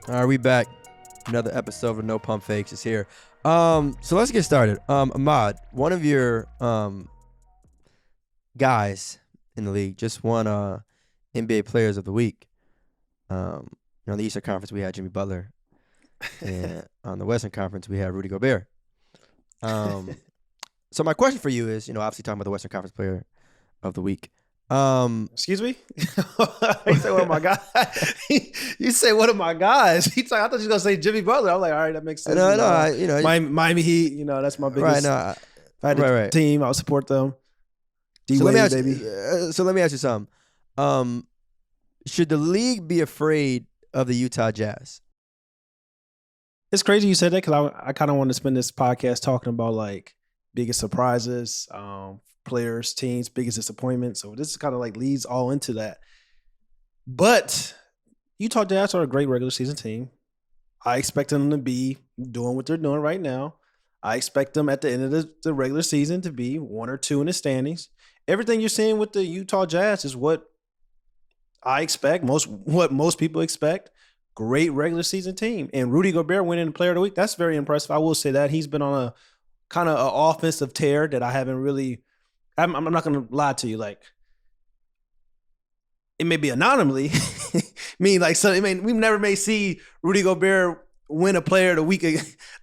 All right, we back. Another episode of No Pump Fakes is here. So let's get started. Ahmad, one of your guys in the league just won NBA Players of the Week. The Eastern Conference we had Jimmy Butler, and on the Western Conference we had Rudy Gobert. So my question for you is, obviously talking about the Western Conference Player of the Week. Excuse me? You say one of my guys. You say one of my guys. I thought you was gonna say Jimmy Butler. I'm like, all right, that makes sense. Miami Heat. That's my biggest. Right, if I had a team, I would support them. So let me ask you something. Should the league be afraid of the Utah Jazz? It's crazy you said that because I kind of want to spend this podcast talking about like biggest surprises, players, teams, biggest disappointment. So this is kind of like leads all into that. But Utah Jazz are a great regular season team. I expect them to be doing what they're doing right now. I expect them at the end of the regular season to be 1 or 2 in the standings. Everything you're seeing with the Utah Jazz is what I expect, what most people expect. Great regular season team. And Rudy Gobert winning Player of the Week, that's very impressive. I will say that. He's been on a kind of an offensive tear that I haven't really – I'm not going to lie to you. Like, it may be anonymously. We never may see Rudy Gobert win a Player of the Week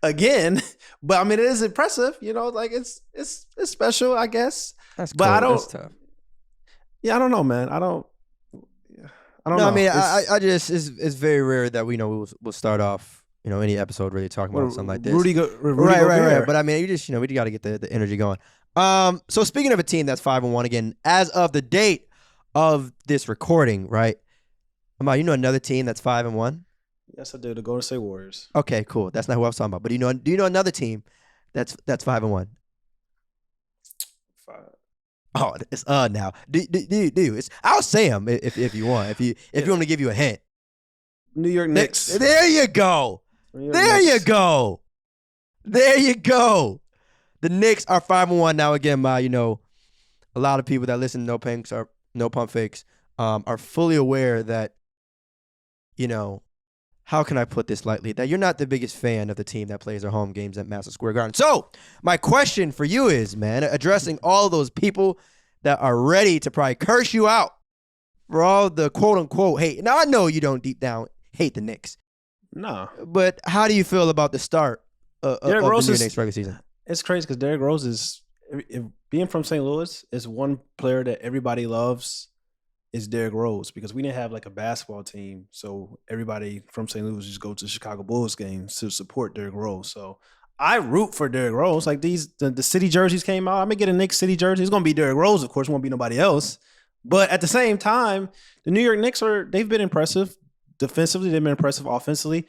again. But, it is impressive. It's special, I guess. That's but cool. I don't. That's tough. Yeah, I don't know, man. I don't know. I just it's very rare that we'll start off any episode really talking about something like this. Rudy right. But we just we got to get the energy going. So speaking of a team that's 5-1 again, as of the date of this recording, right? Ahmad, another team that's 5-1? Yes, I do. The Golden State Warriors. Okay, cool. That's not who I was talking about. But do you know another team that's 5-1? Oh, it's now. Do you? I'll say them if you want. If you want to give you a hint. New York Knicks. There you go. You go. There you go. The Knicks are 5-1 now. Again, a lot of people that listen to No Pump Fakes are fully aware that, how can I put this lightly? That you're not the biggest fan of the team that plays their home games at Madison Square Garden. So my question for you is, man, addressing all those people that are ready to probably curse you out for all the quote unquote hate. Now I know you don't deep down hate the Knicks. No. But how do you feel about the start of the New York Knicks regular season? It's crazy because Derrick Rose is, being from St. Louis, is one player that everybody loves. Is Derrick Rose, because we didn't have like a basketball team, so everybody from St. Louis just go to Chicago Bulls games to support Derrick Rose. So I root for Derrick Rose. Like the city jerseys came out. I may get a Knicks city jersey. It's gonna be Derrick Rose, of course. It won't be nobody else. But at the same time, the New York Knicks they've been impressive defensively. They've been impressive offensively.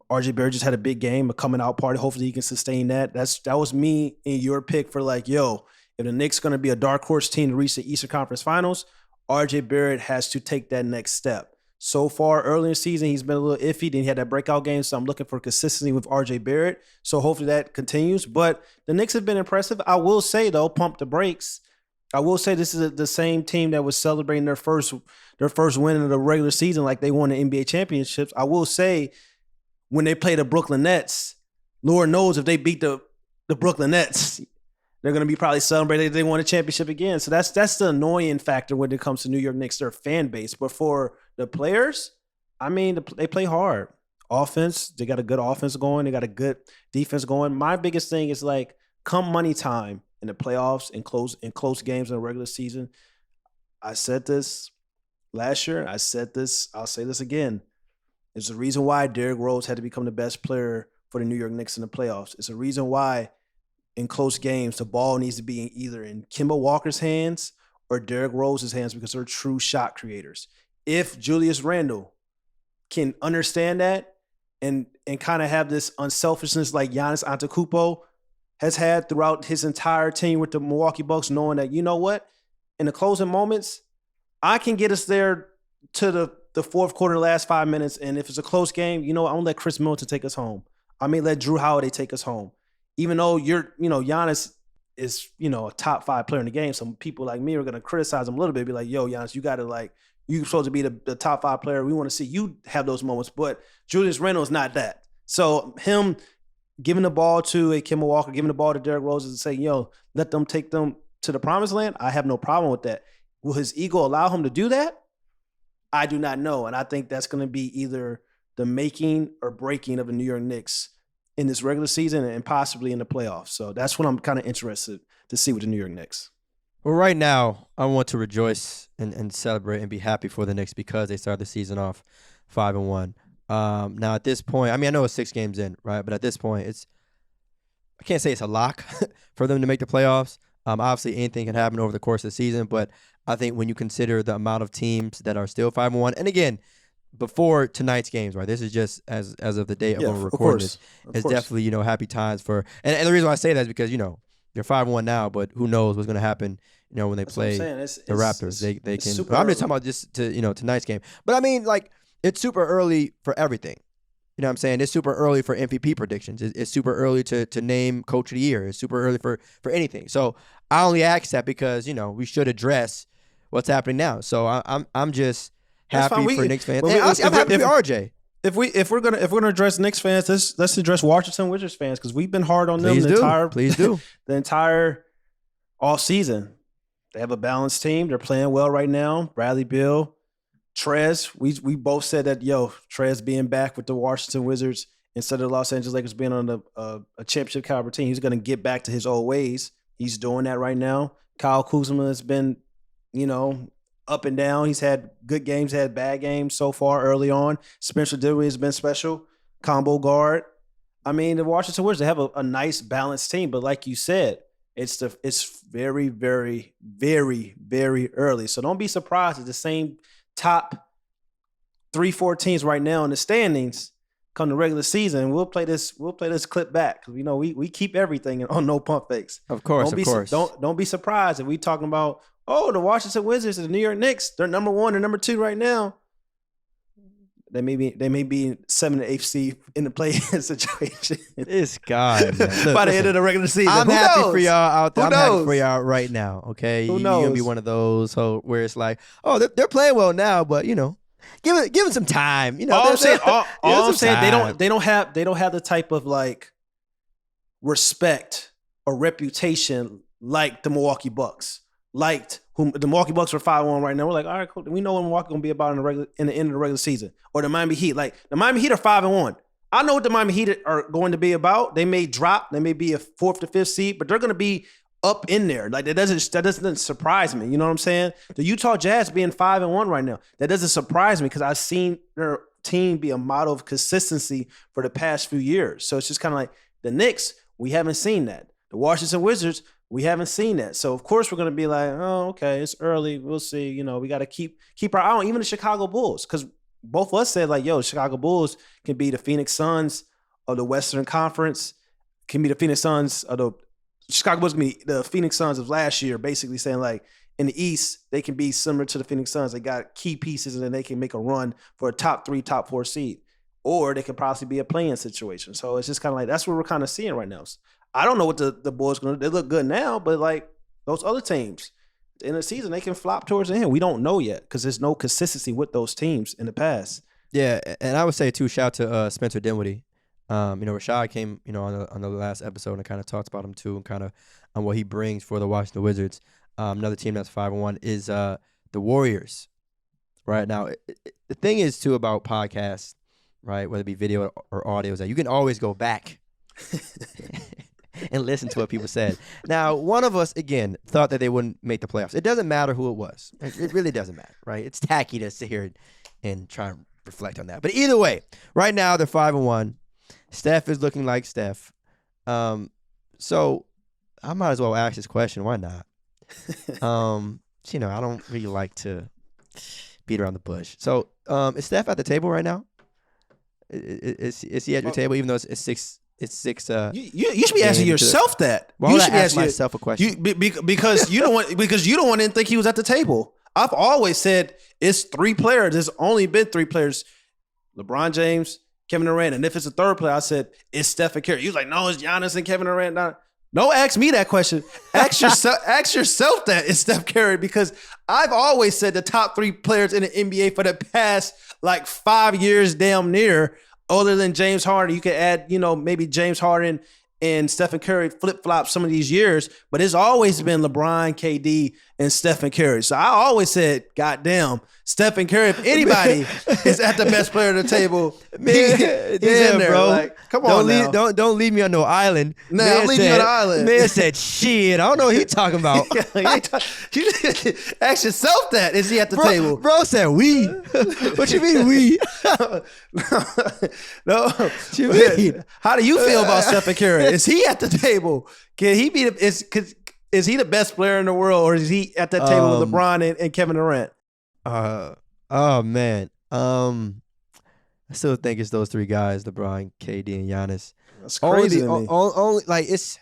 RJ Barrett just had a big game, a coming out party. Hopefully he can sustain that. That was me in your pick for like, if the Knicks gonna be a dark horse team to reach the Eastern Conference Finals, RJ Barrett has to take that next step. So far, early in the season, he's been a little iffy. Then he had that breakout game, so I'm looking for consistency with RJ Barrett. So hopefully that continues. But the Knicks have been impressive. I will say, though, pump the brakes. I will say this is the same team that was celebrating their first win of the regular season, like they won the NBA championships. I will say, when they play the Brooklyn Nets, Lord knows if they beat the Brooklyn Nets, they're going to be probably celebrating they won a championship again. So that's the annoying factor when it comes to New York Knicks, their fan base. But for the players, they play hard. Offense, they got a good offense going. They got a good defense going. My biggest thing is like come money time in the playoffs and close games in the regular season. I said this last year. I said this. I'll say this again. There's a reason why Derrick Rose had to become the best player for the New York Knicks in the playoffs. It's a reason why in close games, the ball needs to be either in Kemba Walker's hands or Derrick Rose's hands because they're true shot creators. If Julius Randle can understand that and kind of have this unselfishness like Giannis Antetokounmpo has had throughout his entire team with the Milwaukee Bucks, knowing that, you know what, in the closing moments, I can get us there to the fourth quarter, last 5 minutes, and if it's a close game, I'm going to let Chris Middleton take us home. I may let Drew Holiday take us home. Even though Giannis is, a top 5 player in the game. Some people like me are going to criticize him a little bit, be like, yo, Giannis, you got to you're supposed to be the top 5 player. We want to see you have those moments. But Julius Randle is not that. So him giving the ball to a Kemba Walker, giving the ball to Derrick Rose and saying, yo, let them take them to the promised land, I have no problem with that. Will his ego allow him to do that? I do not know. And I think that's going to be either the making or breaking of the New York Knicks in this regular season and possibly in the playoffs. So that's what I'm kind of interested to see with the New York Knicks. Well, right now, I want to rejoice and celebrate and be happy for the Knicks because they started the season off 5-1. Now, at this point, I know it's 6 games in, right? But at this point, I can't say it's a lock for them to make the playoffs. Obviously, anything can happen over the course of the season, but I think when you consider the amount of teams that are still 5-1, and again, before tonight's games, right? This is just as of the day of when we're recording this. It's definitely, happy times for, and the reason why I say that is because, they're 5-1 now, but who knows what's going to happen, when they play the Raptors. They can. But I'm just talking about just to tonight's game. But it's super early for everything. You know what I'm saying? It's super early for MVP predictions. It's super early to name Coach of the Year. It's super early for anything. So I only ask that because we should address what's happening now. So I'm just happy for Knicks fans. I'm happy for RJ. If we're gonna address Knicks fans, let's address Washington Wizards fans because we've been hard on them Please do. the entire off season. They have a balanced team. They're playing well right now. Bradley Beal, Trez. We both said that Trez being back with the Washington Wizards instead of the Los Angeles Lakers being on a championship caliber team, he's gonna get back to his old ways. He's doing that right now. Kyle Kuzma has been, up and down. He's had good games, had bad games so far early on. Spencer Dinwiddie has been special. Combo guard. The Washington Wizards, they have a nice balanced team, but like you said, it's very, very, very, very early. So don't be surprised if the same top 3-4 teams right now in the standings come the regular season. We'll play this clip back because we keep everything on no pump fakes. Of course, Don't be surprised if we talking about the Washington Wizards and the New York Knicks. They're number 1 and number 2 right now. They may be 7th and 8th seed in the play situation. This guy, man. Look, by the end of the regular season. I'm happy for y'all out there. I'm happy for y'all right now. Okay, Who knows? You're gonna be one of those where it's like, they're playing well now, but give them some time. All I'm saying, they don't have the type of respect or reputation like the Milwaukee Bucks. Whom the Milwaukee Bucks are 5-1 right now. We're like, all right, cool. We know what Milwaukee gonna be about in the end of the regular season. Or the Miami Heat. The Miami Heat are 5-1. I know what the Miami Heat are going to be about. They may drop. They may be a 4th to 5th seed, but they're gonna be up in there. That doesn't surprise me. You know what I'm saying? The Utah Jazz being 5-1 right now, that doesn't surprise me because I've seen their team be a model of consistency for the past few years. So it's just kind of like the Knicks, we haven't seen that. The Washington Wizards, we haven't seen that. So, of course, we're going to be like, oh, okay, it's early. We'll see. We got to keep our eye on even the Chicago Bulls because both of us said, Chicago Bulls can be the Phoenix Suns of the Western Conference, can be the Phoenix Suns of the Chicago Bulls can be the Phoenix Suns of last year, basically saying, in the East, they can be similar to the Phoenix Suns. They got key pieces and then they can make a run for a top 3, top 4 seed. Or they could possibly be a play-in situation. So, it's just kind of that's what we're kind of seeing right now. I don't know what the Bulls going to do. They look good now, but those other teams in the season, they can flop towards the end. We don't know yet because there's no consistency with those teams in the past. Yeah, and I would say too, shout to Spencer Dinwiddie. Rashad came, on the last episode and kind of talked about him too, and kind of on what he brings for the Washington Wizards. Another team that's 5-1 is the Warriors. Right now, the thing is too about podcasts, right? Whether it be video or audio, is that you can always go back. And listen to what people said. Now, one of us, again, thought that they wouldn't make the playoffs. It doesn't matter who it was. It really doesn't matter, right? It's tacky to sit here and try and reflect on that. But either way, right now they're 5-1. Steph is looking like Steph. So I might as well ask this question. Why not? I don't really like to beat around the bush. So is Steph at the table right now? Is he at your table, even though it's six? It's 6. You should be asking yourself that. Why would I ask myself a question? Because you don't want to think he was at the table. I've always said it's 3 players. There's only been 3 players: LeBron James, Kevin Durant, and if it's a third player, I said it's Steph and Curry. You was like, no, it's Giannis and Kevin Durant. Don't ask me that question. Ask yourself that, is Steph Curry, because I've always said the top 3 players in the NBA for the past like 5 years, damn near, other than James Harden. You could add, maybe James Harden and Stephen Curry flip-flop some of these years, but it's always been LeBron, KD, and Stephen Curry. So I always said, goddamn, Stephen Curry, if anybody is at the best player at the table, he's in there, bro. Like, come on now. Don't leave me on no island. Nah, I'm leaving you on the island. Man said, shit, I don't know what he talking about. Ask yourself that. Is he at the table? Bro said, we. What you mean, we? No. What you mean? How do you feel about Stephen Curry? Is he at the table? Can he be is he the best player in the world, or is he at that table with LeBron and Kevin Durant? Oh man. I still think it's those 3 guys: LeBron, KD, and Giannis. That's crazy. Only like it's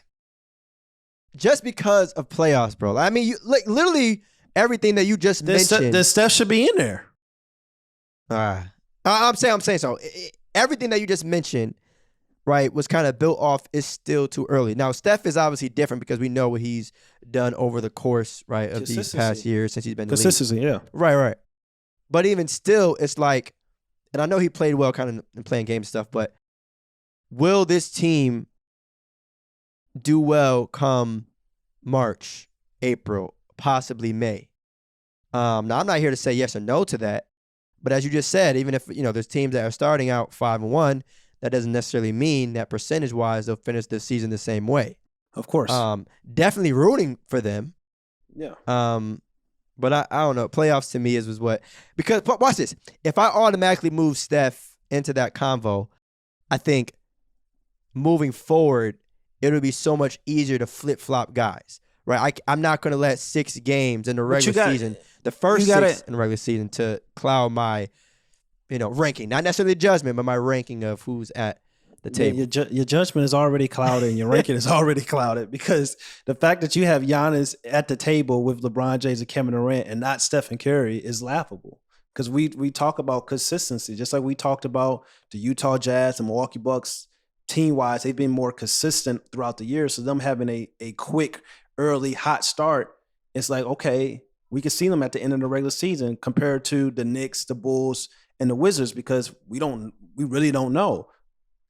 just because of playoffs, bro. I mean, you like literally everything that you just mentioned. The Steph should be in there. I'm saying so. Everything that you just mentioned, right, was kind of built off is still too early. Now, Steph is obviously different because we know what he's done over the course, right, of these past years since he's been in the league. Consistency, yeah. Right. But even still, it's like, and I know he played well kind of in playing game stuff, but will this team do well come March, April, possibly May? Now, I'm not here to say yes or no to that, but as you just said, even if, there's teams that are starting out 5-1, that doesn't necessarily mean that percentage-wise they'll finish the season the same way. Of course. Definitely rooting for them. Yeah. But I don't know. Playoffs to me was what, because watch this. If I automatically move Steph into that convo, I think moving forward, it'll be so much easier to flip-flop guys, right? I'm not going to let 6 games in the regular season, the first 6 in the regular season, to cloud my, ranking. Not necessarily judgment, but my ranking of who's at the table. Your judgment is already clouded and your ranking is already clouded, because the fact that you have Giannis at the table with LeBron James and Kevin Durant and not Stephen Curry is laughable. Because we talk about consistency, just like we talked about the Utah Jazz and Milwaukee Bucks team-wise. They've been more consistent throughout the year, so them having a quick, early, hot start, it's like, okay, we can see them at the end of the regular season compared to the Knicks, the Bulls, and the Wizards, because we really don't know.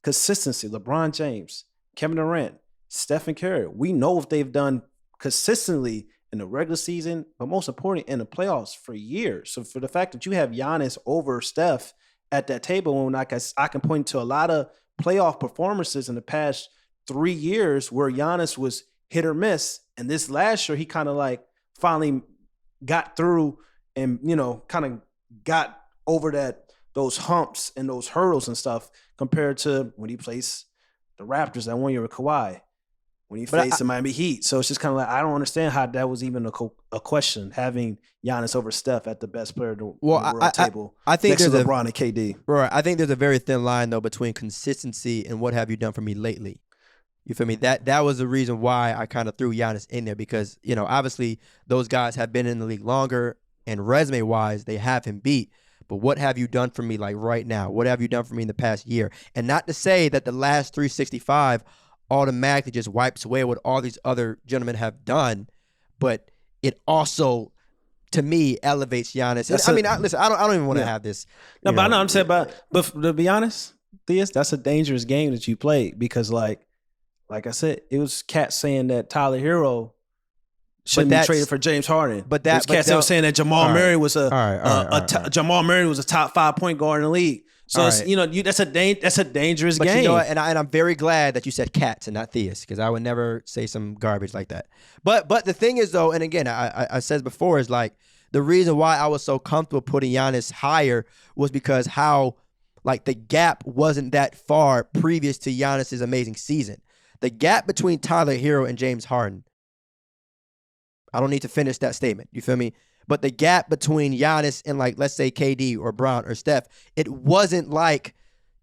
Consistency, LeBron James, Kevin Durant, Stephen Curry. We know if they've done consistently in the regular season, but most importantly in the playoffs for years. So for the fact that you have Giannis over Steph at that table, when I can point to a lot of playoff performances in the past 3 years where Giannis was hit or miss, and this last year he kind of like finally got through and kind of got over those humps and those hurdles and stuff, compared to when he plays the Raptors that 1 year with Kawhi, when he faced the Miami Heat. So it's just kind of like, I don't understand how that was even a question, having Giannis over Steph at the best player in the world table. I think next to LeBron and KD. Right. I think there's a very thin line, though, between consistency and what have you done for me lately. You feel me? That was the reason why I kind of threw Giannis in there, because, obviously those guys have been in the league longer, and resume-wise, they have him beat. But what have you done for me like right now? What have you done for me in the past year? And not to say that the last 365 automatically just wipes away what all these other gentlemen have done, but it also, to me, elevates Giannis. Listen, I don't even want to have this. No, but I know I'm saying, but to be honest, Theus, that's a dangerous game that you played, because like I said, it was cats saying that Tyler Hero shouldn't be traded for James Harden. But that cats were saying that Jamal Murray was Jamal Murray was a top 5 point guard in the league. So that's a dangerous game. You know what? And I'm very glad that you said cats and not Theus, because I would never say some garbage like that. But the thing is, though, and again, I said before, is like the reason why I was so comfortable putting Giannis higher was because how like the gap wasn't that far previous to Giannis's amazing season. The gap between Tyler Hero and James Harden, I don't need to finish that statement. You feel me? But the gap between Giannis and, like, let's say KD or Brown or Steph, it wasn't like,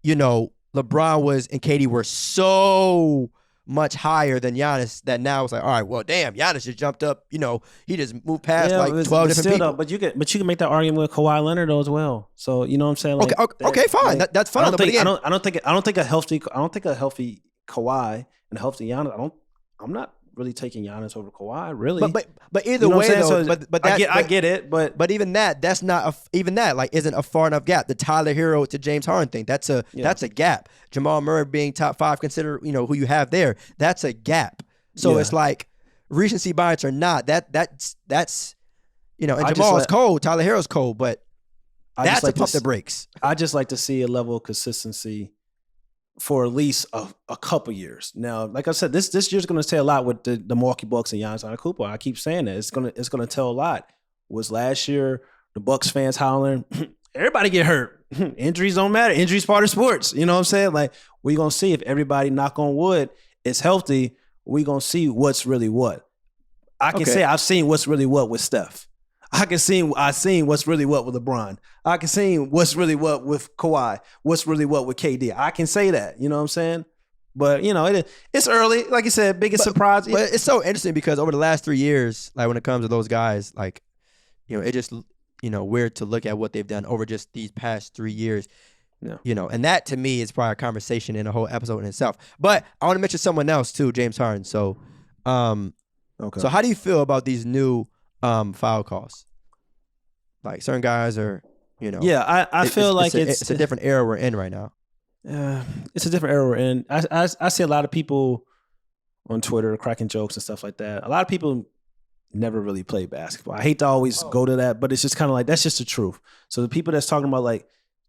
LeBron was and KD were so much higher than Giannis that now it's like, all right, well, damn, Giannis just jumped up. He just moved past 12 different people. Though, but you can make that argument with Kawhi Leonard though as well. So you know what I'm saying? Like, okay, fine. That's fine. I don't think a healthy Kawhi and a healthy Giannis, I'm not really taking Giannis over Kawhi, really. But either You know way, what I'm though, saying? So but that, I get it, but even that's not even that like isn't a far enough gap. The Tyler Hero to James Harden thing, that's a gap. Jamal Murray being top 5, consider who you have there. That's a gap. So it's like recency bias or not. That's and Jamal's cold, Tyler Hero's cold, but that's a pump the brakes. I just like to see a level of consistency for at least a couple years. Now, like I said, this year's going to tell a lot with the Milwaukee Bucks and Giannis Antetokounmpo. I keep saying that it's going to tell a lot. Was last year the Bucks fans hollering, everybody get hurt. Injuries don't matter. Injuries part of sports. You know what I'm saying? Like, we're going to see if everybody, knock on wood, is healthy. We're going to see what's really what. I can say I've seen what's really what with Steph. I've seen what's really what with LeBron. I can see what's really what with Kawhi. What's really what with KD. I can say that. You know what I'm saying? But it's early. Like you said, biggest surprise. But it's so interesting because over the last 3 years, like when it comes to those guys, like it just weird to look at what they've done over just these past 3 years. Yeah. And that to me is probably a conversation in a whole episode in itself. But I want to mention someone else too, James Harden. So, So how do you feel about these new foul calls? Like certain guys are, Yeah, I feel like it's a different era we're in right now. It's a different era we're in. I see a lot of people on Twitter cracking jokes and stuff like that. A lot of people never really play basketball. I hate to always go to that, but it's just kind of like, that's just the truth. So the people that's talking about like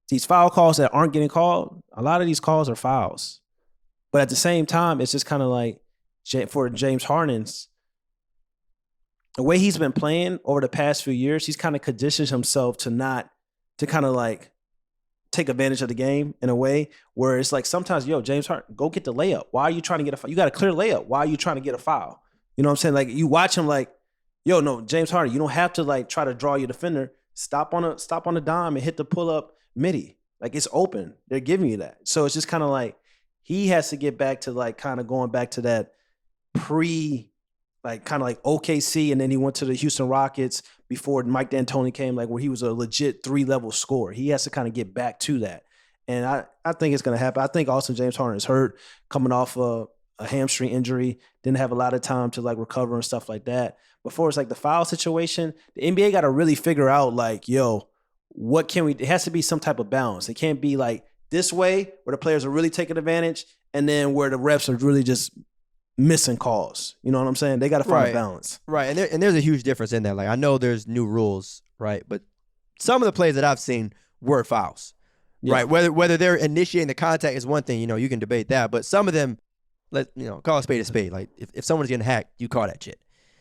these foul calls that aren't getting called, a lot of these calls are fouls. But at the same time, it's just kind of like for James Harden's, the way he's been playing over the past few years, he's kind of conditioned himself to kind of like take advantage of the game in a way where it's like sometimes, James Harden, go get the layup. Why are you trying to get a foul? You got a clear layup. Why are you trying to get a foul? You know what I'm saying? Like you watch him like, no, James Harden, you don't have to like try to draw your defender. Stop on a dime and hit the pull up midi. Like it's open. They're giving you that. So it's just kind of like he has to get back to like kind of going back to that like kind of like OKC, and then he went to the Houston Rockets before Mike D'Antoni came, like where he was a legit 3-level scorer. He has to kind of get back to that. And I think it's going to happen. I think also James Harden is hurt, coming off a hamstring injury, didn't have a lot of time to like recover and stuff like that. Before it's like the foul situation, the NBA got to really figure out like, what can we, it has to be some type of balance. It can't be like this way where the players are really taking advantage and then where the refs are really just missing calls. You know what I'm saying? They got to find a balance. Right. And there's a huge difference in that. Like I know there's new rules, right? But some of the plays that I've seen were fouls. Yeah. Right. Whether they're initiating the contact is one thing, you can debate that. But some of them, call a spade a spade. Like if someone's getting hacked, you call that shit.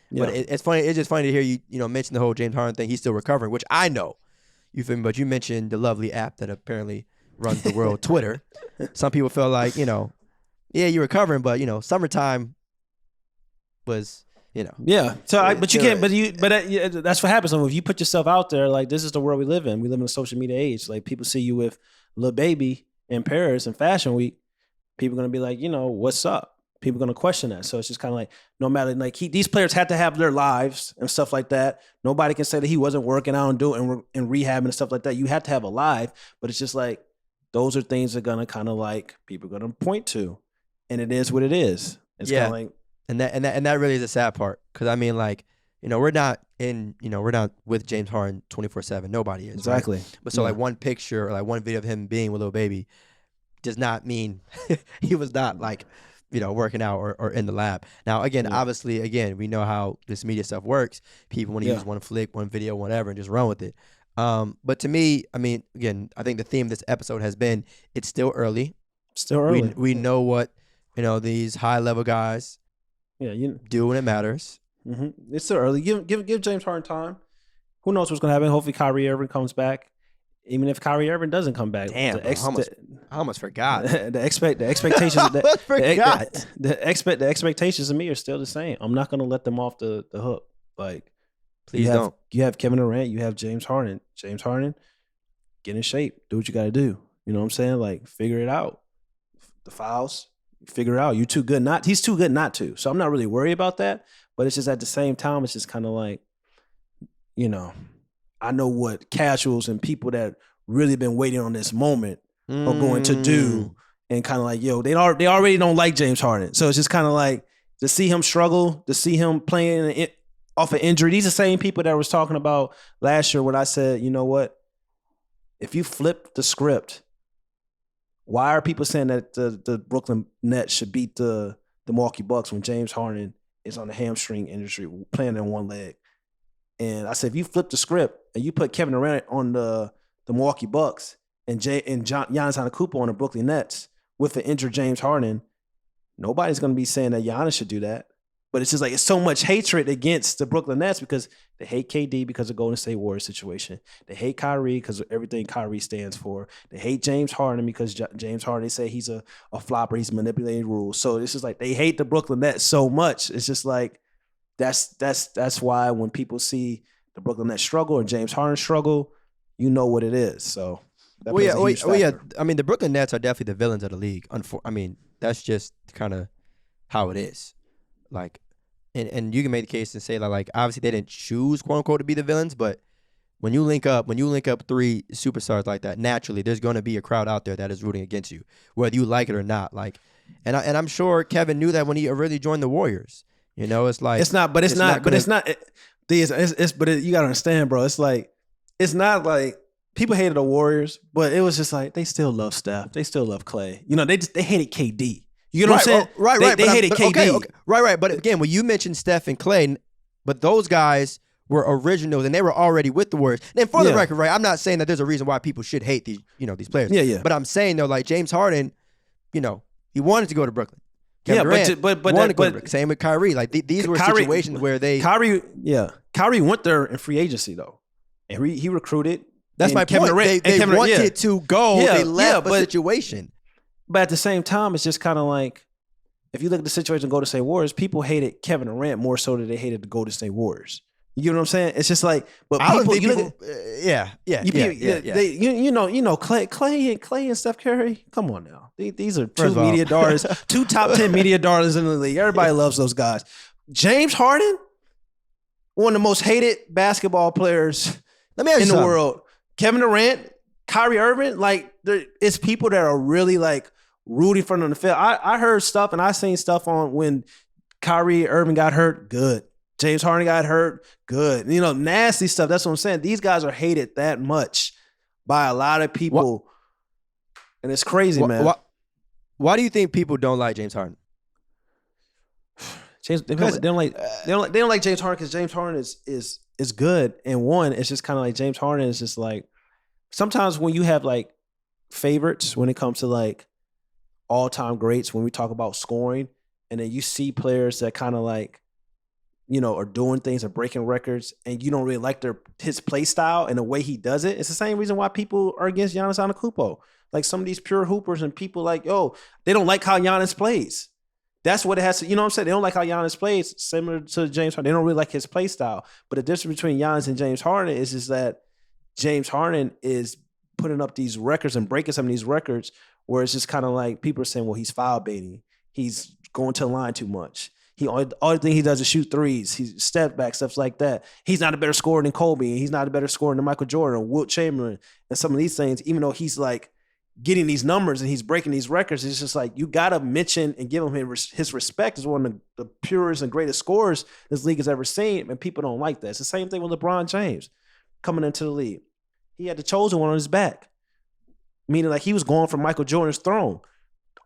Yeah. But it's funny. It's just funny to hear you mention the whole James Harden thing. He's still recovering, which I know. You feel me? But you mentioned the lovely app that apparently runs the world, Twitter. Some people feel like, yeah, you're recovering, but summertime was, Yeah. So, but that's what happens. So if you put yourself out there, like this is the world we live in. We live in a social media age. Like people see you with Lil Baby in Paris in Fashion Week. People are gonna be like, what's up? People are gonna question that. So it's just kind of like, no matter like these players had to have their lives and stuff like that. Nobody can say that he wasn't working out and doing and rehabbing and stuff like that. You have to have a life, but it's just like those are things that are gonna kind of like people are gonna point to. And it is what it is. It's kind of like, and that really is the sad part, because I mean, like, we're not with James Harden 24/7. Nobody is exactly. Right? But so like one picture or like one video of him being with Lil Baby does not mean he was not like working out or in the lab. Now again, obviously, we know how this media stuff works. People want to use one flick, one video, whatever, and just run with it. But to me, I mean, again, I think the theme of this episode has been it's still early. Still early. We know what these high level guys do when it matters. Mm-hmm. It's still early. Give James Harden time. Who knows what's going to happen? Hopefully Kyrie Irving comes back. Even if Kyrie Irving doesn't come back, damn, I almost forgot. The expectations. The expectations of me are still the same. I'm not going to let them off the hook. Like, please don't. You have Kevin Durant. You have James Harden. James Harden, get in shape. Do what you got to do. You know what I'm saying? Like, figure it out. The fouls. Figure it out. You're too good not. He's too good not to. So I'm not really worried about that. But it's just at the same time, it's just kind of like, I know what casuals and people that really been waiting on this moment are going to do, and kind of like, they already don't like James Harden. So it's just kind of like to see him struggle, to see him playing off an injury. These are the same people that was talking about last year when I said, you know what? If you flip the script, why are people saying that the Brooklyn Nets should beat the Milwaukee Bucks when James Harden is on a hamstring injury, playing in one leg? And I said, if you flip the script and you put Kevin Durant on the Milwaukee Bucks and Giannis Antetokounmpo on the Brooklyn Nets with an injured James Harden, nobody's going to be saying that Giannis should do that. But it's just like, it's so much hatred against the Brooklyn Nets because they hate KD because of Golden State Warriors situation. They hate Kyrie because of everything Kyrie stands for. They hate James Harden because James Harden, they say he's a flopper. He's manipulating rules. So it's just like, they hate the Brooklyn Nets so much. It's just like, that's why when people see the Brooklyn Nets struggle or James Harden struggle, you know what it is. So that plays a huge factor. I mean, the Brooklyn Nets are definitely the villains of the league. I mean, that's just kind of how it is. Like, and you can make the case and say like obviously they didn't choose quote unquote to be the villains, but when you link up three superstars like that, naturally there's going to be a crowd out there that is rooting against you, whether you like it or not. Like, and I'm sure Kevin knew that when he really joined the Warriors. You know, it's like but you gotta understand, bro. It's like it's not like people hated the Warriors, but it was just like they still love Steph, they still love Clay. You know, they hated KD. You know what I'm saying? Right. They hated KD. Okay. Right. But again, when you mentioned Steph and Clay, but those guys were originals and they were already with the Warriors. And for the record, right, I'm not saying that there's a reason why people should hate these players. Yeah. But I'm saying though, like James Harden, he wanted to go to Brooklyn. Kevin Durant, same with Kyrie. Like these were situations where Kyrie went there in free agency though, and he recruited. That's my Kevin point. Durant, they wanted to go. They left a situation. But at the same time, it's just kind of like, if you look at the situation of Golden State Warriors, people hated Kevin Durant more so than they hated the Golden State Warriors. You know what I'm saying? It's just like, but people, Clay and Steph Curry. Come on now, these are two media darlings, two top 10 media darlings in the league. Everybody loves those guys. James Harden, one of the most hated basketball players in the world. Kevin Durant, Kyrie Irving, like it's people that are really like rooting for them on the field. I heard stuff and I seen stuff on when Kyrie Irving got hurt. Good. James Harden got hurt. Good. Nasty stuff. That's what I'm saying. These guys are hated that much by a lot of people. And it's crazy, man. Why do you think people don't like James Harden? They don't like James Harden because James Harden is good. And one, it's just kind of like James Harden is just like, sometimes when you have like favorites when it comes to like all-time greats, when we talk about scoring, and then you see players that kind of like, are doing things and breaking records, and you don't really like his play style and the way he does it. It's the same reason why people are against Giannis Antetokounmpo. Like some of these pure hoopers and people like, they don't like how Giannis plays. That's what it has to, you know what I'm saying? They don't like how Giannis plays, similar to James Harden. They don't really like his play style. But the difference between Giannis and James Harden is just that James Harden is putting up these records and breaking some of these records where it's just kind of like people are saying, well, he's foul baiting. He's going to the line too much. All thing he does is shoot threes. He's step back, stuff like that. He's not a better scorer than Kobe. And he's not a better scorer than Michael Jordan or Wilt Chamberlain and some of these things, even though he's like getting these numbers and he's breaking these records. It's just like, you got to mention and give him his respect as one of the purest and greatest scorers this league has ever seen. And people don't like that. It's the same thing with LeBron James coming into the league. He had the chosen one on his back, meaning like he was going for Michael Jordan's throne.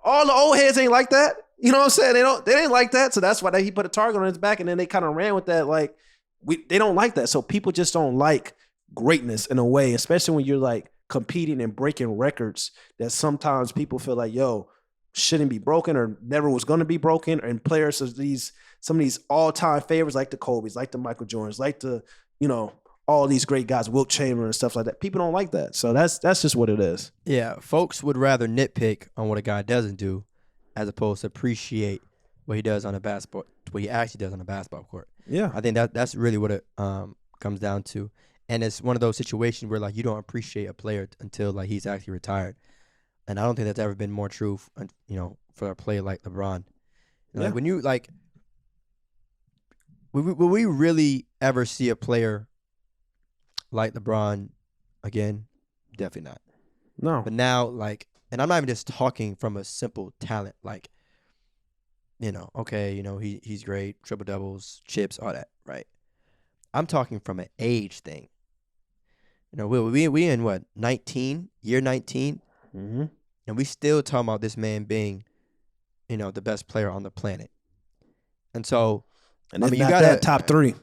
All the old heads ain't like that. You know what I'm saying? They didn't like that. So that's why he put a target on his back, and then they kind of ran with that. Like they don't like that. So people just don't like greatness in a way, especially when you're like competing and breaking records that sometimes people feel like, shouldn't be broken or never was going to be broken. And players of some of these all-time favorites like the Kobe's, like the Michael Jordans, like the, all these great guys, Wilt Chamberlain and stuff like that. People don't like that. So that's just what it is. Yeah, folks would rather nitpick on what a guy doesn't do as opposed to appreciate what he does on what he actually does on a basketball court. Yeah. I think that's really what it comes down to. And it's one of those situations where like you don't appreciate a player until like he's actually retired. And I don't think that's ever been more true, for a player like LeBron. Like when you like, will we really ever see a player like LeBron again? Definitely not. No. But now, like, and I'm not even just talking from a simple talent. Like, okay, he's great, triple doubles, chips, all that, right? I'm talking from an age thing. We in what, 19, year 19, Mm-hmm. and we still talking about this man being, the best player on the planet. And so, And I if mean, not you gotta that, top 3.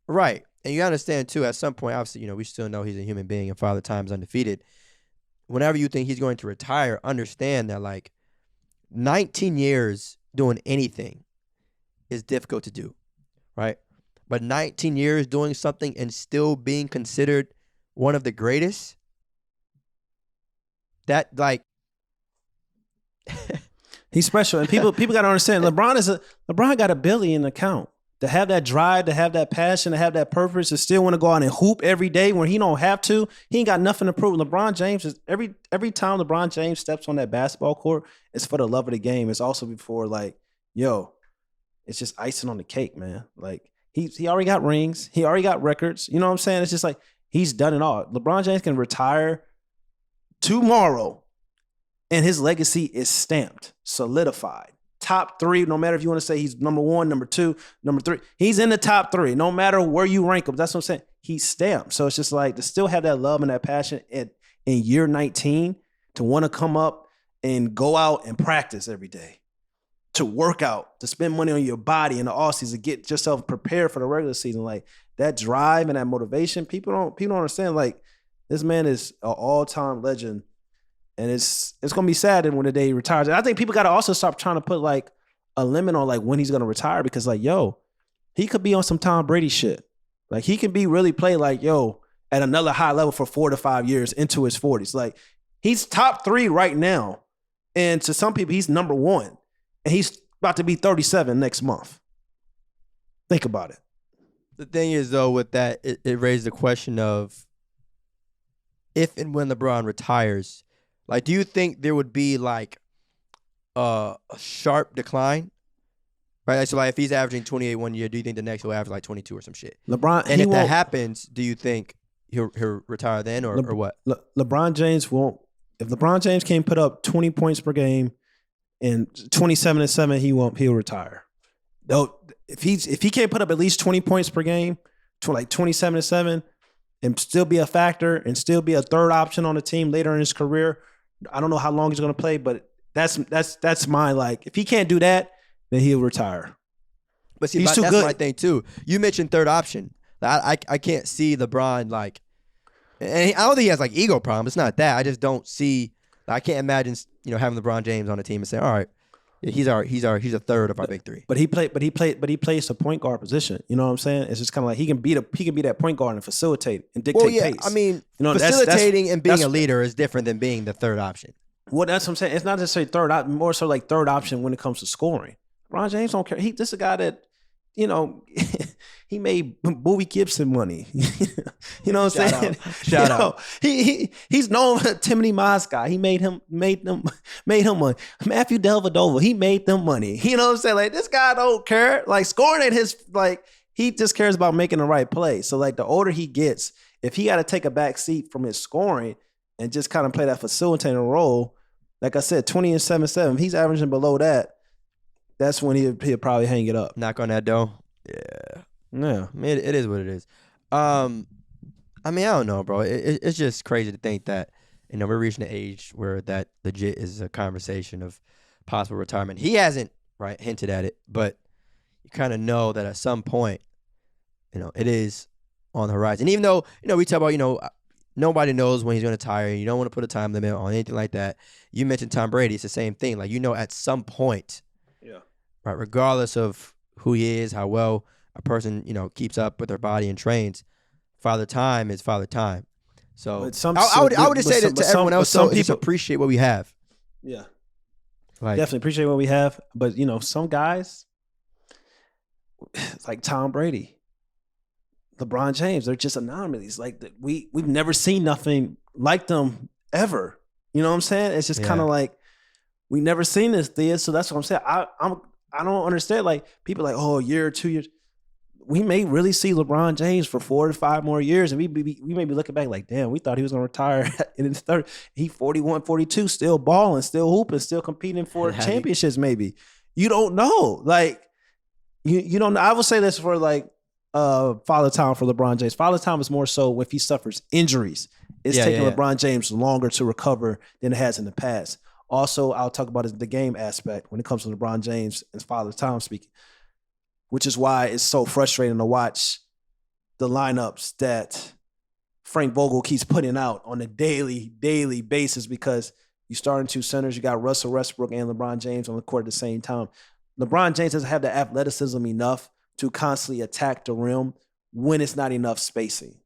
right, and you understand too. At some point, obviously, we still know he's a human being, and Father Time's undefeated. Whenever you think he's going to retire, understand that like 19 years doing anything is difficult to do, right? But 19 years doing something and still being considered one of the greatest, that like He's special, and people got to understand. LeBron got $1 billion in the account. To have that drive, to have that passion, to have that purpose, to still want to go out and hoop every day when he don't have to. He ain't got nothing to prove. LeBron James is every time LeBron James steps on that basketball court, it's for the love of the game. It's also before like, it's just icing on the cake, man. Like he already got rings, he already got records. You know what I'm saying? It's just like he's done it all. LeBron James can retire tomorrow, and his legacy is stamped, solidified. Top 3, no matter if you want to say he's number 1, number 2, number 3. He's in the top 3, no matter where you rank him. That's what I'm saying. He's stamped. So it's just like to still have that love and that passion in year 19, to want to come up and go out and practice every day, to work out, to spend money on your body in the offseason, get yourself prepared for the regular season. Like that drive and that motivation, people don't understand. Like this man is an all-time legend. And it's gonna be sad when the day he retires. And I think people gotta also stop trying to put like a limit on like when he's gonna retire, because like, he could be on some Tom Brady shit. Like he can be really play like, at another high level for 4 to 5 years into his 40s. Like he's top 3 right now. And to some people, he's number 1. And he's about to be 37 next month. Think about it. The thing is though, with that, it raised the question of if and when LeBron retires. Like, do you think there would be like a sharp decline? Right? So like if he's averaging 28 one year, do you think the next he'll average like 22 or some shit? LeBron, and if that happens, do you think he'll retire then or what? LeBron James won't. If LeBron James can't put up 20 points per game and 27-7, he'll retire. Though if he can't put up at least 20 points per game, to like 27-7, and still be a factor and still be a third option on the team later in his career, I don't know how long he's going to play, but that's my like. If he can't do that, then he'll retire. But see, that's good. My thing too. You mentioned third option. I can't see LeBron like, and I don't think he has like ego problems. It's not that. I just don't see. I can't imagine having LeBron James on the team and saying, all right, he's a third of our big 3. But he plays the point guard position. You know what I'm saying? It's just kind of like he can be that point guard and facilitate and dictate pace. I mean, facilitating and being a leader is different than being the third option. Well, that's what I'm saying. It's not necessarily third option, more so like third option when it comes to scoring. LeBron James don't care. This is a guy that, he made Bowie Gibson money. You know what I'm saying? Shout out. He's known Timothy Moss guy. He made him money. Matthew Dellavedova, he made them money. You know what I'm saying? Like this guy don't care. Like scoring ain't his, like he just cares about making the right play. So like the older he gets, if he got to take a back seat from his scoring and just kind of play that facilitating role, like I said, 20-7-7, he's averaging below that. That's when he'll probably hang it up. Knock on that door. Yeah. I mean, it is what it is. I mean, I don't know, bro. It's just crazy to think that, we're reaching the age where that legit is a conversation of possible retirement. He hasn't, right, hinted at it, but you kind of know that at some point, it is on the horizon. And even though, we talk about, nobody knows when he's going to retire. You don't want to put a time limit on anything like that. You mentioned Tom Brady. It's the same thing. Like, at some point, right, regardless of who he is, how well a person, keeps up with their body and trains, Father Time is Father Time. So I would just say that to everyone else, some people appreciate what we have. Yeah. Like, definitely appreciate what we have. But, some guys, like Tom Brady, LeBron James, they're just anomalies. Like we've never seen nothing like them ever. You know what I'm saying? It's just kind of like we never seen this, Thea. So that's what I'm saying. I don't understand. Like people like, a year or 2 years. We may really see LeBron James for 4 to 5 more years, and we may be looking back like, damn, we thought he was going to retire in his third. He 41, 42, still balling, still hooping, still competing for championships. Maybe, you don't know. Like you don't know. I would say this for like Father Time for LeBron James. Father Time is more so if he suffers injuries. It's taking LeBron James longer to recover than it has in the past. Also, I'll talk about the game aspect when it comes to LeBron James and Father Time speaking, which is why it's so frustrating to watch the lineups that Frank Vogel keeps putting out on a daily basis, because you starting two centers, you got Russell Westbrook and LeBron James on the court at the same time. LeBron James doesn't have the athleticism enough to constantly attack the rim when it's not enough spacing.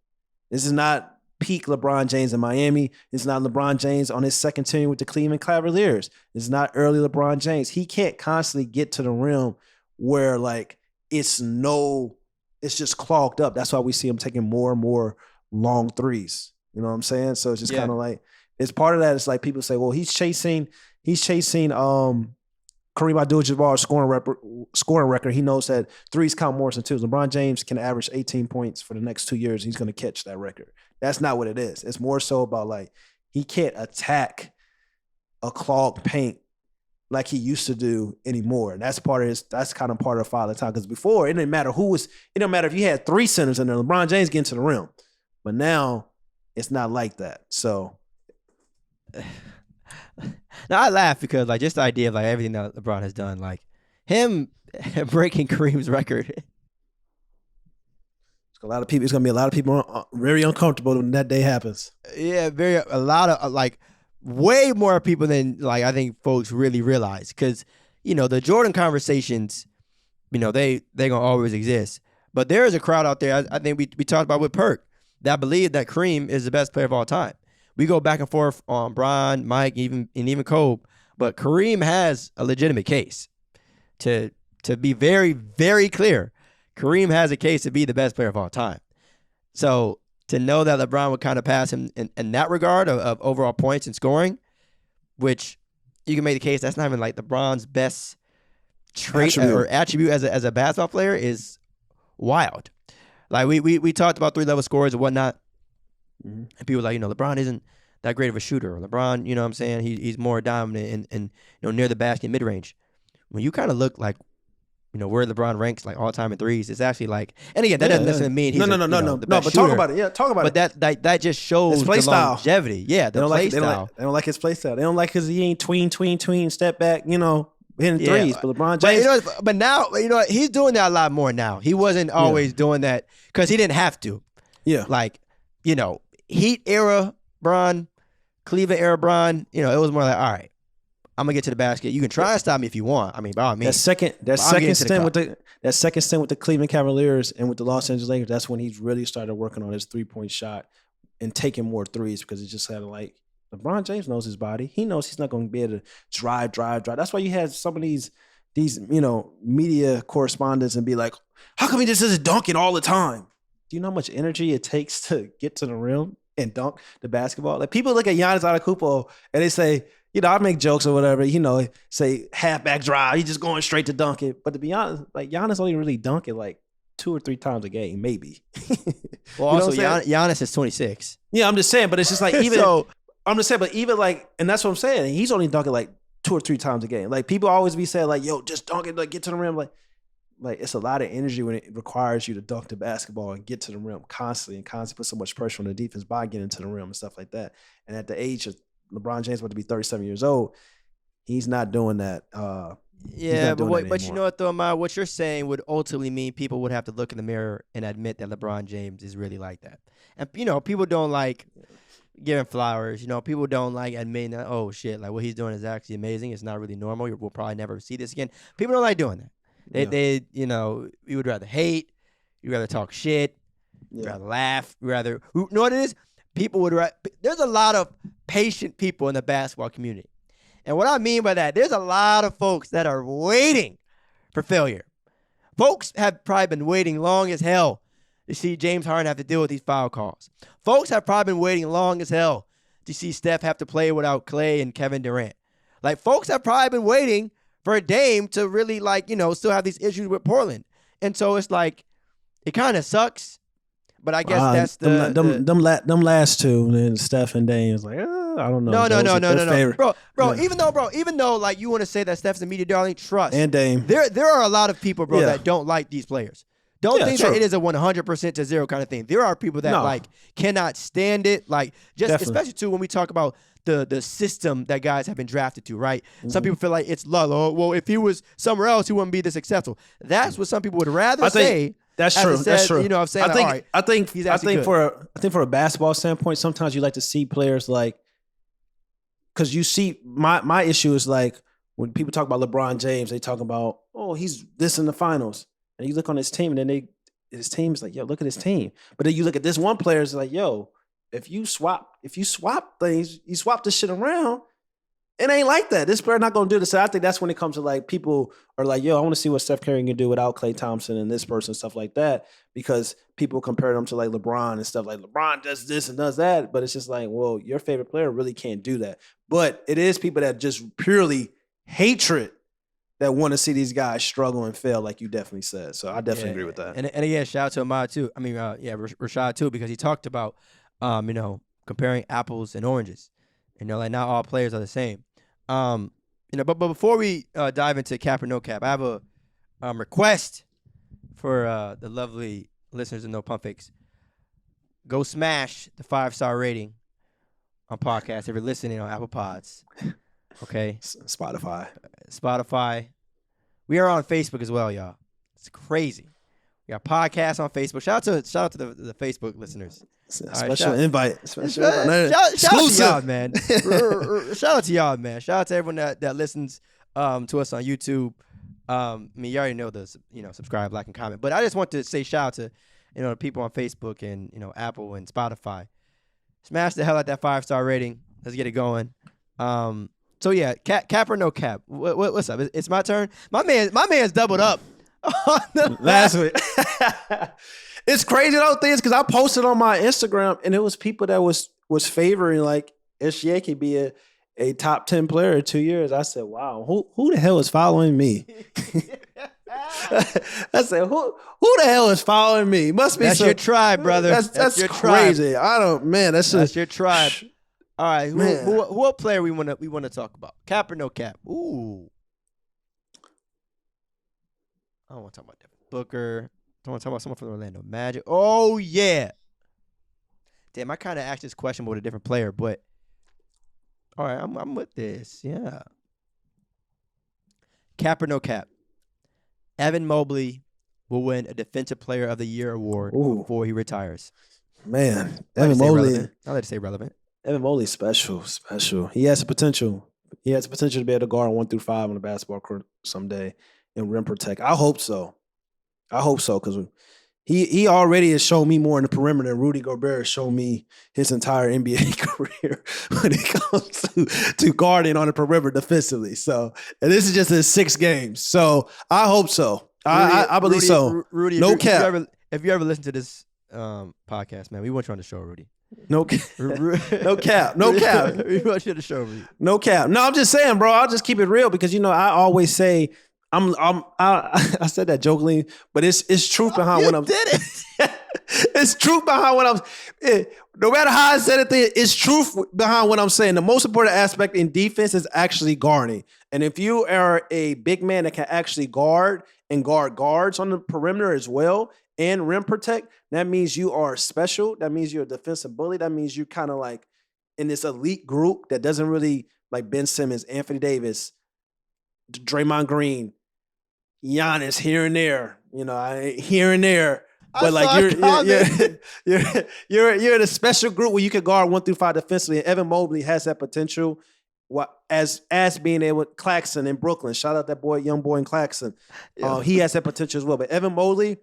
This is not peak LeBron James in Miami. It's not LeBron James on his second tenure with the Cleveland Cavaliers. It's not early LeBron James. He can't constantly get to the rim where like it's just clogged up. That's why we see him taking more and more long threes. You know what I'm saying? So it's just kind of like, it's part of that. It's like people say, well, he's chasing Kareem Abdul-Jabbar's scoring record. He knows that threes count more than twos. LeBron James can average 18 points for the next 2 years. He's going to catch that record. That's not what it is. It's more so about like he can't attack a clogged paint like he used to do anymore. And that's kind of part of Father Time. Because before, it didn't matter it didn't matter if you had three centers in there. LeBron James getting to the rim. But now it's not like that. So now I laugh because like just the idea of like everything that LeBron has done, like him breaking Kareem's record. It's gonna be a lot of people very uncomfortable when that day happens. Yeah, a lot of like way more people than like I think folks really realize, because the Jordan conversations, they gonna always exist, but there is a crowd out there. I think we talked about with Perk that believe that Kareem is the best player of all time. We go back and forth on Bron, Mike, even Kobe, but Kareem has a legitimate case. To be very, very clear, Kareem has a case to be the best player of all time. So to know that LeBron would kind of pass him in that regard of overall points and scoring, which you can make the case that's not even like LeBron's best trait or attribute as a basketball player, is wild. Like we talked about 3-level scores and whatnot. Mm-hmm. And people were like, LeBron isn't that great of a shooter. LeBron, what I'm saying, he's more dominant and near the basket, mid range. When you kind of look like, where LeBron ranks like all time in threes, it's actually like, and again, that doesn't necessarily mean he's no. But shooter. Talk about it. Yeah, talk about it. But that just shows play the style. Longevity. Yeah, the play style. They don't like his play style. They don't like because he ain't tween, step back, hitting threes. But LeBron James. But now, he's doing that a lot more now. He wasn't always doing that because he didn't have to. Yeah. Like, Heat era Bron, Cleveland era Bron, it was more like, all right, I'm gonna get to the basket. You can try and stop me if you want. I mean, by all means. That second stint with the Cleveland Cavaliers and with the Los Angeles Lakers, that's when he's really started working on his 3-point shot and taking more threes, because it just had like LeBron James knows his body. He knows he's not going to be able to drive. That's why you had some of these media correspondents and be like, how come he just isn't dunking all the time? Do you know how much energy it takes to get to the rim and dunk the basketball? Like people look at Giannis Antetokounmpo and they say, I make jokes or whatever, say halfback drive, he's just going straight to dunk it. But to be honest, like Giannis only really dunk it like 2 or 3 times a game, maybe. Well, also Giannis is 26. Yeah, I'm just saying, but it's just like even I'm just saying, but even like, and that's what I'm saying, he's only dunking like 2 or 3 times a game. Like people always be saying like, yo, just dunk it, like get to the rim, like it's a lot of energy when it requires you to dunk the basketball and get to the rim constantly put so much pressure on the defense by getting to the rim and stuff like that. And at the age of LeBron James about to be 37 years old, he's not doing that. But you know what though, Amar? What you're saying would ultimately mean people would have to look in the mirror and admit that LeBron James is really like that. And people don't like giving flowers. People don't like admitting that, oh shit, like what he's doing is actually amazing. It's not really normal. We'll probably never see this again. People don't like doing that. They you would rather hate, you'd rather talk shit, you'd rather laugh, you know what it is? People would there's a lot of patient people in the basketball community. And what I mean by that, there's a lot of folks that are waiting for failure. Folks have probably been waiting long as hell to see James Harden have to deal with these foul calls. Folks have probably been waiting long as hell to see Steph have to play without Clay and Kevin Durant. Like, folks have probably been waiting for a Dame to really, still have these issues with Portland. And so it's like, it kind of sucks. But I guess that's them last two, and then Steph and Dame is like, I don't know. No. Favorite. Bro, Yeah. even though like you want to say that Steph's a media darling, trust. And Dame. There are a lot of people, bro, Yeah. that don't like these players. Don't think true. that it is a 100% to 0 kind of thing. There are people that like cannot stand it. Like just Definitely. especially too when we talk about the system that guys have been drafted to, right? Some people feel like it's lull. Oh, well, if he was somewhere else, he wouldn't be this successful. That's what some people would rather say. That's true. That's true. You know what I'm saying? I think he's actually for a basketball standpoint, sometimes you like to see players like, because you see my issue is like when people talk about LeBron James, they talk about, oh, he's this in the finals. And you look on his team and then his team's like, yo, look at his team. But then you look at this one player, it's like, yo, if you swap things, you swap this shit around, it ain't like that. This player not gonna do this. So I think that's when it comes to like people are like, yo, I want to see what Steph Curry can do without Klay Thompson and this person, stuff like that. Because people compare them to like LeBron and stuff like LeBron does this and does that. But it's just like, well, your favorite player really can't do that. But it is people that just purely hatred that want to see these guys struggle and fail, like you definitely said. So I definitely agree with that. And again, shout out to Ahmad too. I mean, Rashad too, because he talked about, comparing apples and oranges. Like not all players are the same. But before we dive into cap or no cap, I have a request for the lovely listeners of No Pump Fakes. Go smash the 5-star rating on podcast if you're listening on Apple Pods. Okay. Spotify. We are on Facebook as well, y'all. It's crazy. We got podcasts on Facebook. Shout out to the Facebook listeners. Special invite. Shout out to y'all, man. Shout out to y'all, man. Shout out to everyone that listens to us on YouTube. You already know the subscribe, like, and comment. But I just want to say shout out to the people on Facebook and Apple and Spotify. Smash the hell out that 5-star rating. Let's get it going. So yeah, cap or no cap? What's up? It's my turn. My man's doubled up on the last week. It's crazy though, things because I posted on my Instagram and it was people that was favoring like SGA could be a top 10 player in 2 years. I said, wow, who the hell is following me? I said, who the hell is following me? Must be that's your tribe, brother. That's your crazy. Tribe. That's your tribe. All right, what player we want to talk about? Cap or no cap? Ooh, I don't want to talk about Devin Booker. I want to talk about someone from the Orlando Magic. Oh yeah, damn! I kind of asked this question with a different player, but all right, I'm with this. Yeah, cap or no cap? Evan Mobley will win a Defensive Player of the Year award before he retires. Man, Evan Mobley. I like to say relevant. Evan Mobley's special. He has the potential. He has the potential to be able to guard 1 through 5 on the basketball court someday and rim protect. I hope so because he already has shown me more in the perimeter than Rudy Gobert has shown me his entire NBA career when it comes to guarding on the perimeter defensively. So, and this is just his 6 games. So I hope so. I believe so. Rudy, no cap. If you ever listen to this podcast, man, we want you on the show, Rudy. No cap. No cap. We want you on the show, Rudy. No cap. No, I'm just saying, bro. I'll just keep it real because I always say I said that jokingly, but it's truth behind what I'm. Did it? It's truth behind what I'm. No matter how I said it, it's truth behind what I'm saying. The most important aspect in defense is actually guarding, and if you are a big man that can actually guard and guard guards on the perimeter as well and rim protect, that means you are special. That means you're a defensive bully. That means you're kind of like in this elite group that doesn't really like Ben Simmons, Anthony Davis, Draymond Green, Giannis here and there, here and there. But like you're in a special group where you can guard 1 through 5 defensively. And Evan Mobley has that potential. As being able Claxton in Brooklyn. Shout out that boy, young boy in Claxton. Yeah. He has that potential as well. But Evan Mobley,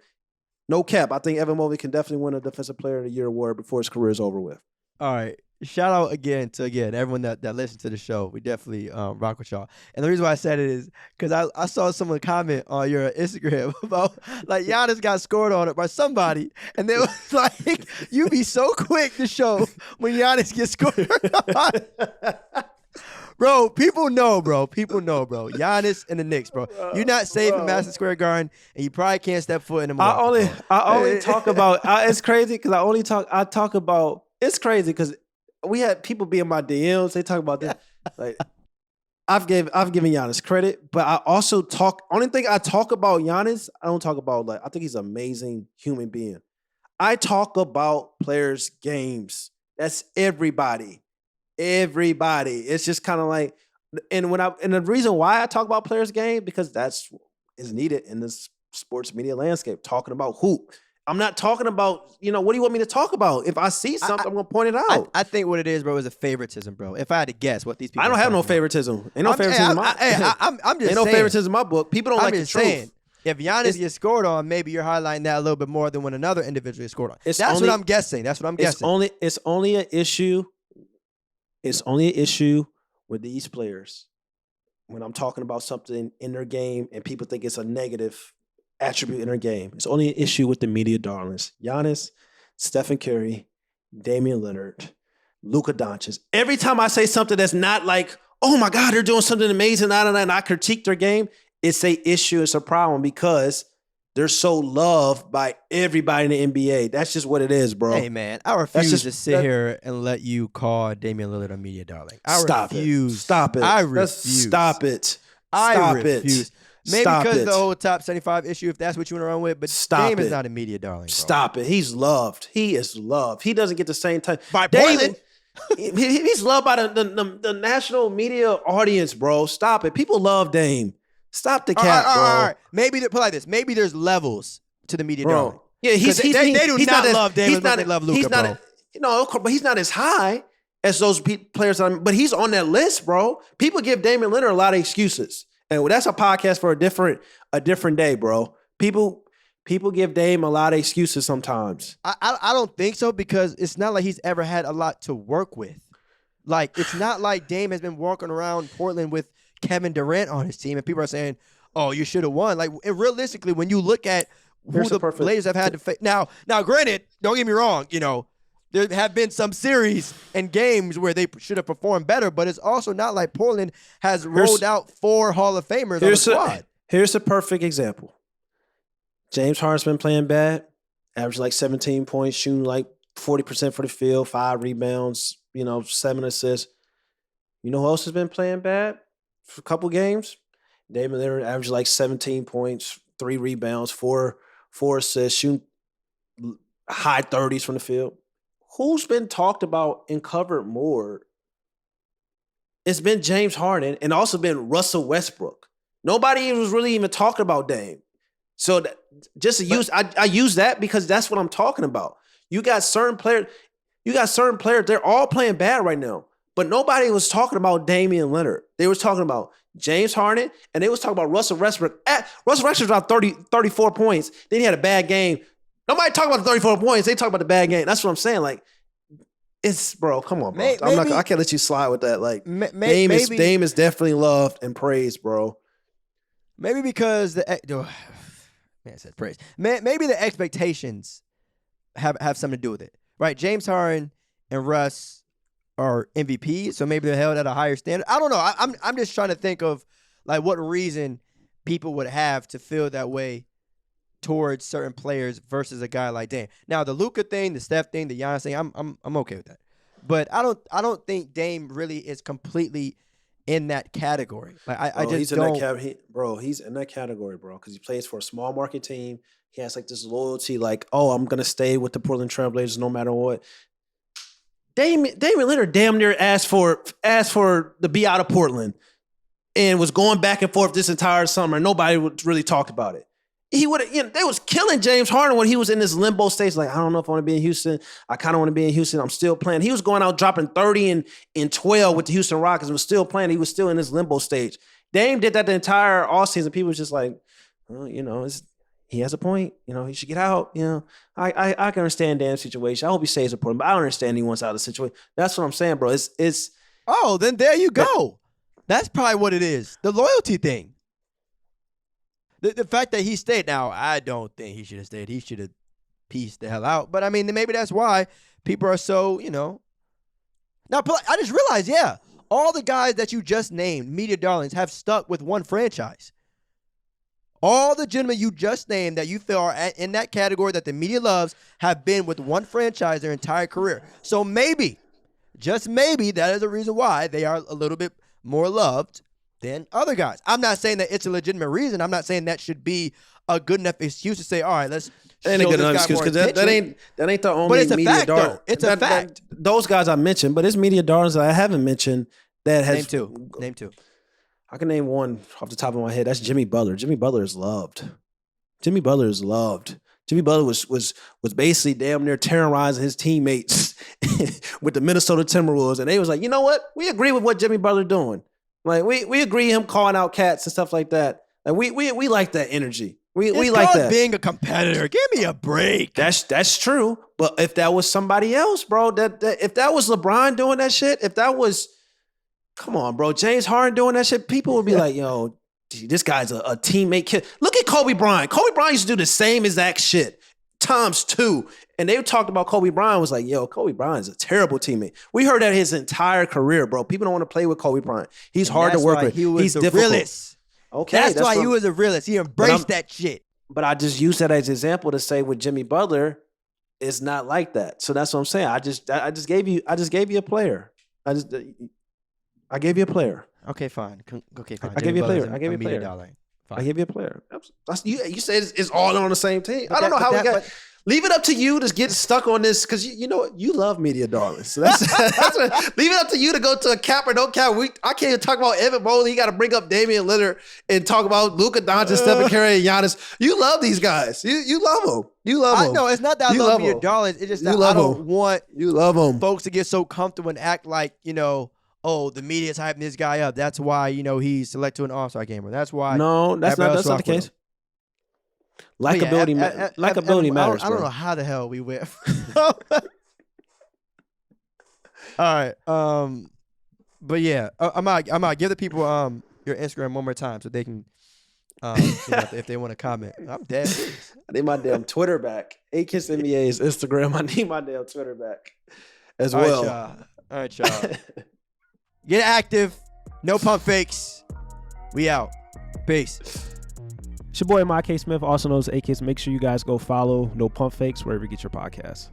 no cap. I think Evan Mobley can definitely win a Defensive Player of the Year award before his career is over with. All right. Shout out again to everyone that listens to the show. We definitely rock with y'all. And the reason why I said it is because I saw someone comment on your Instagram about like Giannis got scored on it by somebody, and they was like, "You be so quick to show when Giannis gets scored on." Bro, people know, bro. Giannis and the Knicks, bro. You're not safe in Madison Square Garden, and you probably can't step foot in the Milwaukee. I only talk about. It's crazy because I talk about. It's crazy because we had people be in my DMs. They talk about this. Like, I've given Giannis credit, but I also only thing I talk about Giannis, I don't talk about I think he's an amazing human being. I talk about players' games. That's everybody. Everybody. It's just kind of like, and the reason why I talk about players' game, because that's is needed in this sports media landscape, talking about hoop. I'm not talking about, what do you want me to talk about? If I see something, I'm going to point it out. I think what it is, bro, is a favoritism, bro. If I had to guess what these people I don't have no favoritism. Ain't no favoritism in my I'm just ain't no saying. favoritism in my book. People don't like the truth. Saying, if Giannis gets scored on, maybe you're highlighting that a little bit more than when another individual is scored on. That's what I'm guessing. That's what I'm guessing. It's only an issue. It's only an issue with these players when I'm talking about something in their game and people think it's a negative attribute in their game. It's only an issue with the media darlings. Giannis, Stephen Curry, Damian Lillard, Luka Doncic. Every time I say something that's not like, oh my God, they're doing something amazing, and I critique their game, it's a issue, it's a problem because they're so loved by everybody in the NBA. That's just what it is, bro. Hey, man, I refuse to sit here and let you call Damian Lillard a media darling. Stop it. Stop it. I refuse. Stop it. I refuse. Maybe because of the whole top 75 issue, if that's what you want to run with, but Dame is not a media darling, bro. Stop it. He's loved. He is loved. He doesn't get the same time. By Portland. He's loved by the national media audience, bro. Stop it. People love Dame. Stop the cap, bro. All right. Maybe put it like this. Maybe there's levels to the media darling. Yeah, they do not love Dame as much as they love Luka, bro. But he's not as high as those players. But he's on that list, bro. People give Damian Lillard a lot of excuses. And that's a podcast for a different day, bro. People give Dame a lot of excuses sometimes. I don't think so because it's not like he's ever had a lot to work with. Like, it's not like Dame has been walking around Portland with Kevin Durant on his team and people are saying, oh, you should have won. Like, realistically, when you look at who the Blazers have had to face. Now, granted, don't get me wrong, there have been some series and games where they should have performed better, but it's also not like Portland has rolled out 4 Hall of Famers on the squad. Here's a perfect example. James Harden's been playing bad, averaged like 17 points, shooting like 40% for the field, 5 rebounds, 7 assists. You know who else has been playing bad for a couple games? Damian Lillard averaged like 17 points, 3 rebounds, 4 assists, shooting high 30s from the field. Who's been talked about and covered more? It's been James Harden and also been Russell Westbrook. Nobody was really even talking about Dame. So I use that because that's what I'm talking about. You got certain players, they're all playing bad right now. But nobody was talking about Damian Lillard. They was talking about James Harden, and they was talking about Russell Westbrook. Russell Westbrook dropped 34 points. Then he had a bad game. Nobody talk about the 34 points. They talk about the bad game. That's what I'm saying. Like, bro, come on, bro. I can't let you slide with that. Like, Dame is definitely loved and praised, bro. Maybe because man said praise. Maybe the expectations have something to do with it, right? James Harden and Russ are MVP, so maybe they're held at a higher standard. I don't know. I'm just trying to think of like what reason people would have to feel that way towards certain players versus a guy like Dame. Now the Luka thing, the Steph thing, the Giannis thing, I'm okay with that. But I don't think Dame really is completely in that category. Like I just he's don't. He's in that category, bro, because he plays for a small market team. He has like this loyalty, like, oh, I'm gonna stay with the Portland Trailblazers no matter what. Damian Lillard damn near asked for to be out of Portland and was going back and forth this entire summer. Nobody would really talk about it. He would have, they was killing James Harden when he was in this limbo stage. Like, I don't know if I want to be in Houston. I kind of want to be in Houston. I'm still playing. He was going out dropping 30 and 12 with the Houston Rockets and was still playing. He was still in this limbo stage. Dame did that the entire offseason. People was just like, well, he has a point. He should get out. I can understand Dame's situation. I hope he stays important, but I don't understand he wants out of the situation. That's what I'm saying, bro. It's Oh, then there you go. That's probably what it is. The loyalty thing. The fact that he stayed. Now, I don't think he should have stayed. He should have pieced the hell out. But, I mean, maybe that's why people are so, Now, I just realized, all the guys that you just named, media darlings, have stuck with one franchise. All the gentlemen you just named that you feel are in that category that the media loves have been with one franchise their entire career. So maybe, just maybe that is a reason why they are a little bit more loved than other guys. I'm not saying that it's a legitimate reason. I'm not saying that should be a good enough excuse to say, all right, let's ain't a show good this enough guy excuse more because that attention. ain't the only But it's a media fact, darling. though. It's a fact. Those guys I mentioned, but it's media darlings that I haven't mentioned that has Name two. I can name one off the top of my head. That's Jimmy Butler. Jimmy Butler is loved. Jimmy Butler was basically damn near terrorizing his teammates with the Minnesota Timberwolves, and they was like, you know what? We agree with what Jimmy Butler doing. Like we agree him calling out cats and stuff like that. Like we like that energy. We like that. Being a competitor. Give me a break. That's true. But if that was somebody else, bro, if that was LeBron doing that shit, if that was, come on, bro, James Harden doing that shit, people would be like, yo, this guy's a teammate kid. Look at Kobe Bryant. Kobe Bryant used to do the same exact shit times 2. And they talked about Kobe Bryant was like, yo, Kobe Bryant's a terrible teammate. We heard that his entire career, bro. People don't want to play with Kobe Bryant. He's hard to work with. He's difficult. Realist. Okay, that's why he was a realist. He embraced that shit. But I just use that as an example to say with Jimmy Butler, it's not like that. So that's what I'm saying. I just gave you a player. I gave you a player. Okay, fine. I gave you a player. I gave you a player. I gave you a player. You said it's all on the same team. I don't know how we got. Leave it up to you to get stuck on this because you know what? You love media darlings. So that's leave it up to you to go to a cap or no cap. I can't even talk about Evan Mobley. You got to bring up Damian Lillard and talk about Luka Doncic, Stephen Curry, and Giannis. You love these guys. You love them. You love them. No, it's not that I love media darlings. It's just that I don't want folks to get so comfortable and act like, oh, the media's hyping this guy up. That's why, he's selected to an All-Star game. Or that's why. No, that's not the case. Likability matters. I don't know how the hell we went. All right. But yeah, I'm out. Give the people your Instagram one more time so they can if they want to comment. I'm dead. I need my damn Twitter back. A-Kiss NBA's Instagram. I need my damn Twitter back as well. All right, y'all. Get active. No pump fakes. We out. Peace. It's your boy, M.I.K. Smith, also known as A-Kiss. Make sure you guys go follow No Pump Fakes wherever you get your podcasts.